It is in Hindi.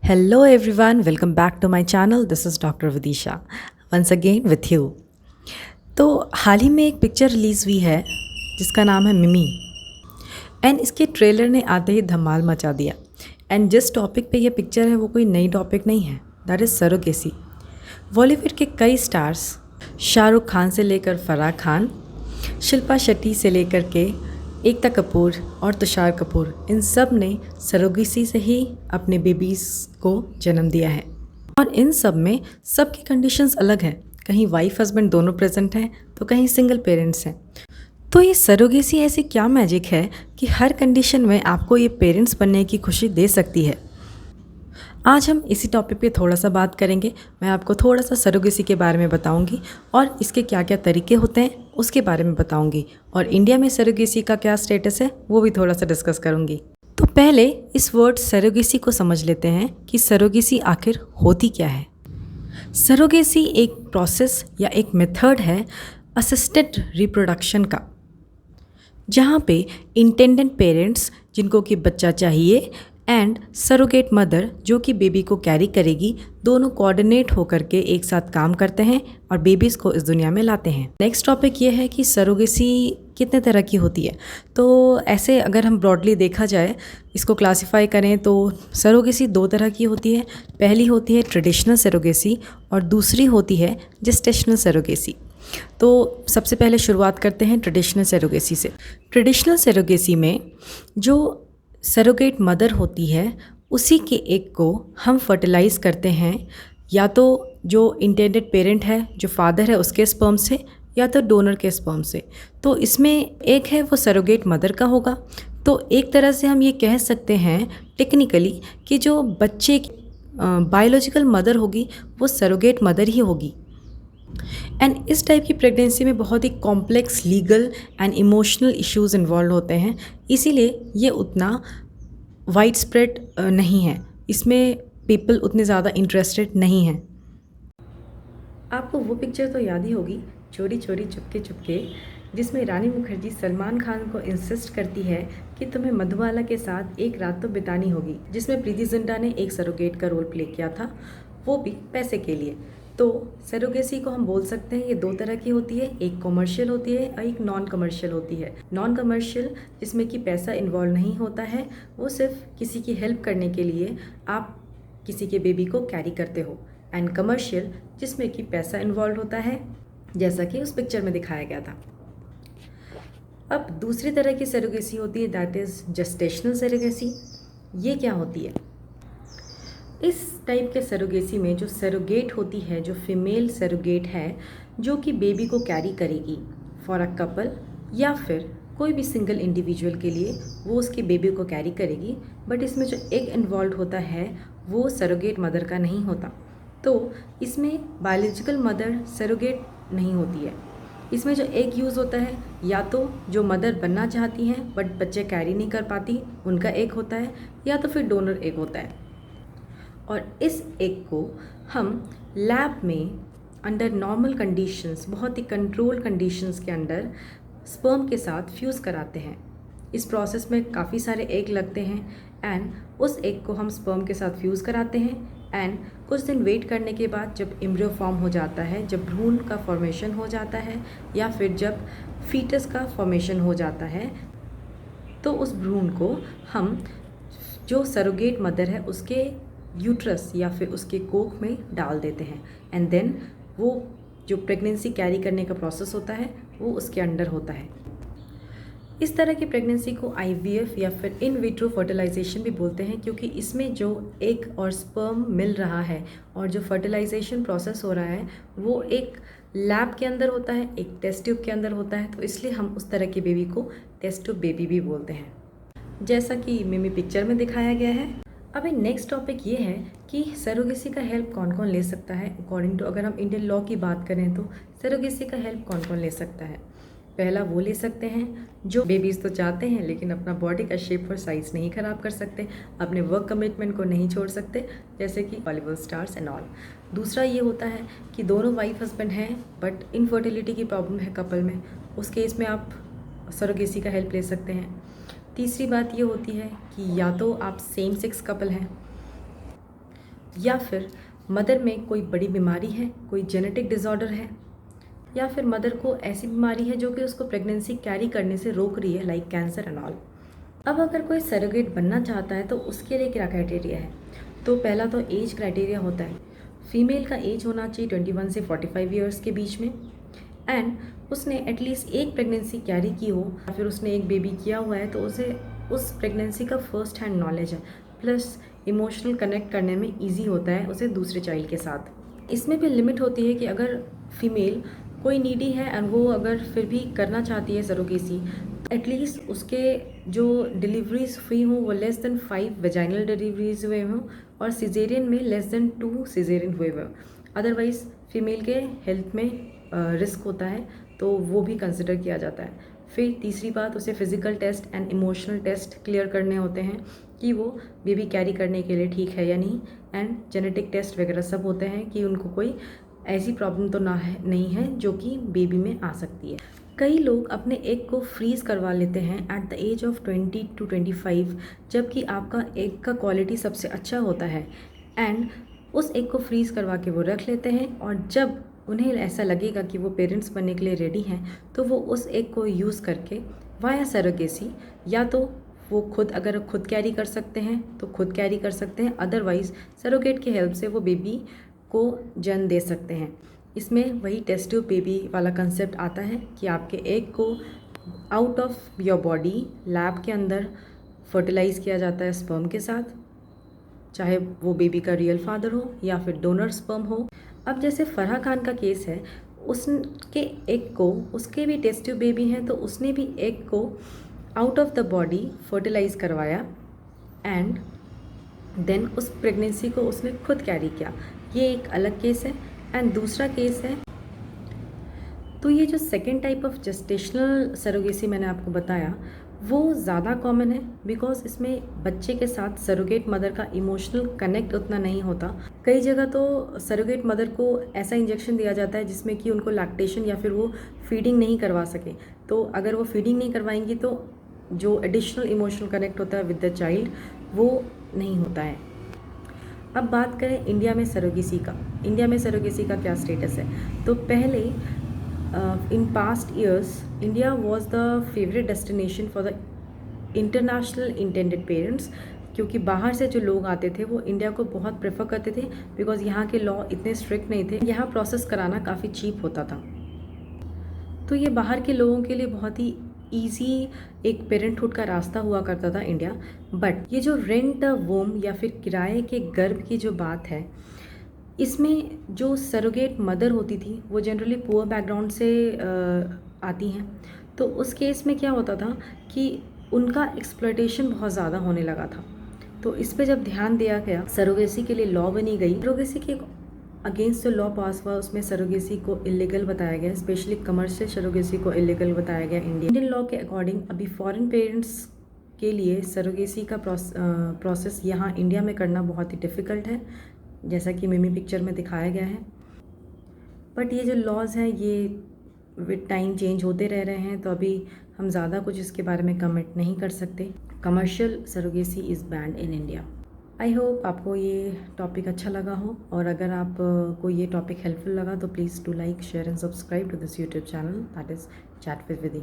Hello everyone, welcome back to my channel. This is Dr. Vidisha once again with you. तो हाल ही में एक पिक्चर रिलीज़ हुई है जिसका नाम है मिमी एंड इसके ट्रेलर ने आते ही धमाल मचा दिया। एंड जिस टॉपिक पे ये पिक्चर है वो कोई नई टॉपिक नहीं है, दैट इज़ सरोगेसी। बॉलीवुड के कई स्टार्स शाहरुख खान से लेकर फराह खान, शिल्पा शेट्टी से लेकर के एकता कपूर और तुषार कपूर, इन सब ने सरोगेसी से ही अपने बेबीज़ को जन्म दिया है। और इन सब में सबकी कंडीशंस अलग हैं, कहीं वाइफ हस्बैंड दोनों प्रेजेंट हैं तो कहीं सिंगल पेरेंट्स हैं। तो ये सरोगेसी ऐसी क्या मैजिक है कि हर कंडीशन में आपको ये पेरेंट्स बनने की खुशी दे सकती है। आज हम इसी टॉपिक पे थोड़ा सा बात करेंगे। मैं आपको थोड़ा सा सरोगेसी के बारे में बताऊंगी और इसके क्या क्या तरीके होते हैं उसके बारे में बताऊंगी, और इंडिया में सरोगेसी का क्या स्टेटस है वो भी थोड़ा सा डिस्कस करूंगी। तो पहले इस वर्ड सरोगेसी को समझ लेते हैं कि सरोगेसी आखिर होती क्या है। सरोगेसी एक प्रोसेस या एक मेथड है असिस्टेड रिप्रोडक्शन का, जहाँ पे इंटेंडेंट पेरेंट्स जिनको कि बच्चा चाहिए एंड सरोगेट मदर जो कि बेबी को कैरी करेगी, दोनों कोऑर्डिनेट होकर के एक साथ काम करते हैं और बेबीज़ को इस दुनिया में लाते हैं। नेक्स्ट टॉपिक ये है कि सरोगेसी कितने तरह की होती है। तो ऐसे अगर हम ब्रॉडली देखा जाए, इसको क्लासिफाई करें तो सरोगेसी दो तरह की होती है। पहली होती है ट्रेडिशनल सरोगेसी और दूसरी होती है जेस्टेशनल सरोगेसी। तो सबसे पहले शुरुआत करते हैं ट्रेडिशनल सरोगेसी से। ट्रेडिशनल सरोगेसी में जो सरोगेट मदर होती है उसी के एग को हम फर्टिलाइज़ करते हैं, या तो जो इंटेंडेड पेरेंट है जो फादर है उसके स्पर्म से या तो डोनर के स्पर्म से। तो इसमें एक है वो सरोगेट मदर का होगा। तो एक तरह से हम ये कह सकते हैं टेक्निकली कि जो बच्चे की बायोलॉजिकल मदर होगी वो सरोगेट मदर ही होगी। एंड इस टाइप की प्रेगनेंसी में बहुत ही complex legal and emotional issues involve होते हैं, इसीलिए ये उतना वाइड स्प्रेड नहीं है, इसमें पीपल उतने ज़्यादा इंटरेस्टेड नहीं हैं। आपको वो पिक्चर तो याद ही होगी, चोरी चोरी चुपके चुपके, जिसमें रानी मुखर्जी सलमान खान को इंसिस्ट करती है कि तुम्हें मधुबाला के साथ एक रात तो बितानी होगी, जिसमें प्रीति जिंटा ने एक सरोगेट का रोल प्ले किया था, वो भी पैसे के लिए। तो सरोगेसी को हम बोल सकते हैं ये दो तरह की होती है, एक कमर्शियल होती है और एक नॉन कमर्शियल होती है। नॉन कमर्शियल जिसमें कि पैसा इन्वॉल्व नहीं होता है, वो सिर्फ किसी की हेल्प करने के लिए आप किसी के बेबी को कैरी करते हो। एंड कमर्शियल जिसमें कि पैसा इन्वॉल्व होता है, जैसा कि उस पिक्चर में दिखाया गया था। अब दूसरी तरह की सरोगेसी होती है, दैट इज़ जेस्टेशनल सरोगेसी। ये क्या होती है? इस टाइप के सरोगेसी में जो सरोगेट होती है, जो फीमेल सरोगेट है जो कि बेबी को कैरी करेगी फॉर अ कपल या फिर कोई भी सिंगल इंडिविजुअल के लिए, वो उसके बेबी को कैरी करेगी, बट इसमें जो एग इन्वॉल्व होता है वो सरोगेट मदर का नहीं होता। तो इसमें बायोलॉजिकल मदर सरोगेट नहीं होती है। इसमें जो एग यूज़ होता है, या तो जो मदर बनना चाहती हैं बट बच्चे कैरी नहीं कर पाती उनका एग होता है, या तो फिर डोनर एग होता है। और इस एग को हम लैब में अंडर नॉर्मल कंडीशंस, बहुत ही कंट्रोल कंडीशंस के अंदर स्पर्म के साथ फ्यूज़ कराते हैं। इस प्रोसेस में काफ़ी सारे एग लगते हैं एंड उस एग को हम स्पर्म के साथ फ्यूज़ कराते हैं एंड कुछ दिन वेट करने के बाद जब एम्ब्रियो फॉर्म हो जाता है, जब भ्रूण का फॉर्मेशन हो जाता है या फिर जब फीटस का फॉर्मेशन हो जाता है, तो उस भ्रूण को हम जो सरोगेट मदर है उसके यूट्रस या फिर उसके कोख में डाल देते हैं एंड देन वो जो प्रेगनेंसी कैरी करने का प्रोसेस होता है वो उसके अंडर होता है। इस तरह की प्रेगनेंसी को आईवीएफ या फिर इन विट्रो फर्टिलाइजेशन भी बोलते हैं, क्योंकि इसमें जो एग और स्पर्म मिल रहा है और जो फर्टिलाइजेशन प्रोसेस हो रहा है वो एक लैब के अंदर होता है, एक टेस्ट ट्यूब के अंदर होता है। तो इसलिए हम उस तरह के बेबी को टेस्ट ट्यूब बेबी भी बोलते हैं, जैसा कि मिमी पिक्चर में दिखाया गया है। अभी नेक्स्ट टॉपिक ये है कि सरोगेसी का हेल्प कौन कौन ले सकता है। अकॉर्डिंग टू अगर हम इंडियन लॉ की बात करें तो सरोगेसी का हेल्प कौन कौन ले सकता है। पहला वो ले सकते हैं जो बेबीज़ तो चाहते हैं लेकिन अपना बॉडी का शेप और साइज़ नहीं ख़राब कर सकते, अपने वर्क कमिटमेंट को नहीं छोड़ सकते, जैसे कि बॉलीवुड स्टार्स एंड ऑल। दूसरा ये होता है कि दोनों वाइफ हस्बैंड हैं बट इनफर्टिलिटी की प्रॉब्लम है कपल में, उस केस में आप सरोगेसी का हेल्प ले सकते हैं। तीसरी बात ये होती है कि या तो आप सेम सेक्स कपल हैं या फिर मदर में कोई बड़ी बीमारी है, कोई जेनेटिक डिसऑर्डर है, या फिर मदर को ऐसी बीमारी है जो कि उसको प्रेगनेंसी कैरी करने से रोक रही है, लाइक कैंसर एंड ऑल। अब अगर कोई सरोगेट बनना चाहता है तो उसके लिए क्या क्राइटेरिया है? तो पहला तो एज क्राइटेरिया होता है। फीमेल का एज होना चाहिए 21 से 45 ईयर्स के बीच में, एंड उसने एटलीस्ट एक प्रेगनेंसी कैरी की हो या फिर उसने एक बेबी किया हुआ है तो उसे उस प्रेगनेंसी का फर्स्ट हैंड नॉलेज है, प्लस इमोशनल कनेक्ट करने में ईजी होता है उसे दूसरे चाइल्ड के साथ। इसमें भी लिमिट होती है कि अगर फीमेल कोई नीडी है एंड वो अगर फिर भी करना चाहती है सरोगेसी, एटलीस्ट उसके जो डिलीवरीज हुई हों वो लेस देन 5 वेजाइनल डिलीवरीज हुए हों और सिजेरियन में लेस देन 2 सिजेरियन हुए हुए। अदरवाइज़ फीमेल के हेल्थ में रिस्क होता है तो वो भी कंसिडर किया जाता है। फिर तीसरी बात, उसे physical test and emotional test clear करने होते हैं कि वो बेबी कैरी करने के लिए ठीक है या नहीं, एंड जेनेटिक टेस्ट वगैरह सब होते हैं कि उनको कोई ऐसी प्रॉब्लम तो नहीं है जो कि बेबी में आ सकती है। कई लोग अपने एग को फ्रीज़ करवा लेते हैं at the age of 20 to 25, जबकि आपका एग का क्वालिटी सबसे अच्छा होता है, एंड उस एग को फ्रीज़ करवा के वो रख लेते हैं और जब उन्हें ऐसा लगेगा कि वो पेरेंट्स बनने के लिए रेडी हैं तो वो उस एग को यूज़ करके वाया सरोगेसी, या तो वो खुद अगर खुद कैरी कर सकते हैं तो खुद कैरी कर सकते हैं, अदरवाइज़ सरोगेट की हेल्प से वो बेबी को जन्म दे सकते हैं। इसमें वही टेस्ट ट्यूब बेबी वाला कंसेप्ट आता है कि आपके एग को out of your body lab के अंदर फर्टिलाइज़ किया जाता है स्पर्म के साथ, चाहे वो बेबी का रियल फादर हो या फिर डोनर स्पर्म हो। अब जैसे फराह खान का केस है, उसके एग को, उसके भी टेस्ट ट्यूब बेबी हैं तो उसने भी एग को out of the body fertilise करवाया एंड देन उस प्रेगनेंसी को उसने खुद कैरी किया। ये एक अलग केस है। एंड दूसरा केस है, तो ये जो second type of gestational surrogacy मैंने आपको बताया वो ज़्यादा कॉमन है, बिकॉज इसमें बच्चे के साथ सरोगेट मदर का इमोशनल कनेक्ट उतना नहीं होता। कई जगह तो सरोगेट मदर को ऐसा इंजेक्शन दिया जाता है जिसमें कि उनको लैक्टेशन या फिर वो फीडिंग नहीं करवा सके, तो अगर वो फीडिंग नहीं करवाएंगी तो जो एडिशनल इमोशनल कनेक्ट होता है विद द चाइल्ड वो नहीं होता है। अब बात करें इंडिया में सरोगेसी का। इंडिया में सरोगेसी का क्या स्टेटस है? तो पहले in past years India was the favourite destination for the international intended parents, क्योंकि बाहर से जो लोग आते थे वो इंडिया को बहुत प्रेफर करते थे, बिकॉज यहाँ के लॉ इतने स्ट्रिक्ट नहीं थे, यहाँ प्रोसेस कराना काफ़ी चीप होता था। तो ये बाहर के लोगों के लिए बहुत ही ईजी एक पेरेंटहुड का रास्ता हुआ करता था इंडिया। बट ये जो रेंट वोम या फिर किराए के गर्भ की जो बात है, इसमें जो सरोगेट मदर होती थी वो जनरली पुअर बैकग्राउंड से आती हैं, तो उस केस में क्या होता था कि उनका एक्सप्लॉयटेशन बहुत ज़्यादा होने लगा था। तो इस पे जब ध्यान दिया गया, सरोगेसी के लिए लॉ बनी गई। सरोगेसी के अगेंस्ट जो लॉ पास हुआ उसमें सरोगेसी को इलीगल बताया गया, स्पेशली कमर्शियल सरोगेसी को इलीगल बताया गया। इंडियन लॉ के अकॉर्डिंग अभी फॉरेन पेरेंट्स के लिए सरोगेसी का प्रोसेस यहाँ इंडिया में करना बहुत ही डिफ़िकल्ट है, जैसा कि मिमी पिक्चर में दिखाया गया है। बट ये जो लॉज हैं ये विद टाइम चेंज होते रह रहे हैं, तो अभी हम ज़्यादा कुछ इसके बारे में कमेंट नहीं कर सकते। Commercial surrogacy is band in India. I hope आपको ये टॉपिक अच्छा लगा हो, और अगर आपको ये टॉपिक हेल्पफुल लगा तो please do like, share and subscribe to this YouTube channel, that is chat with विदी।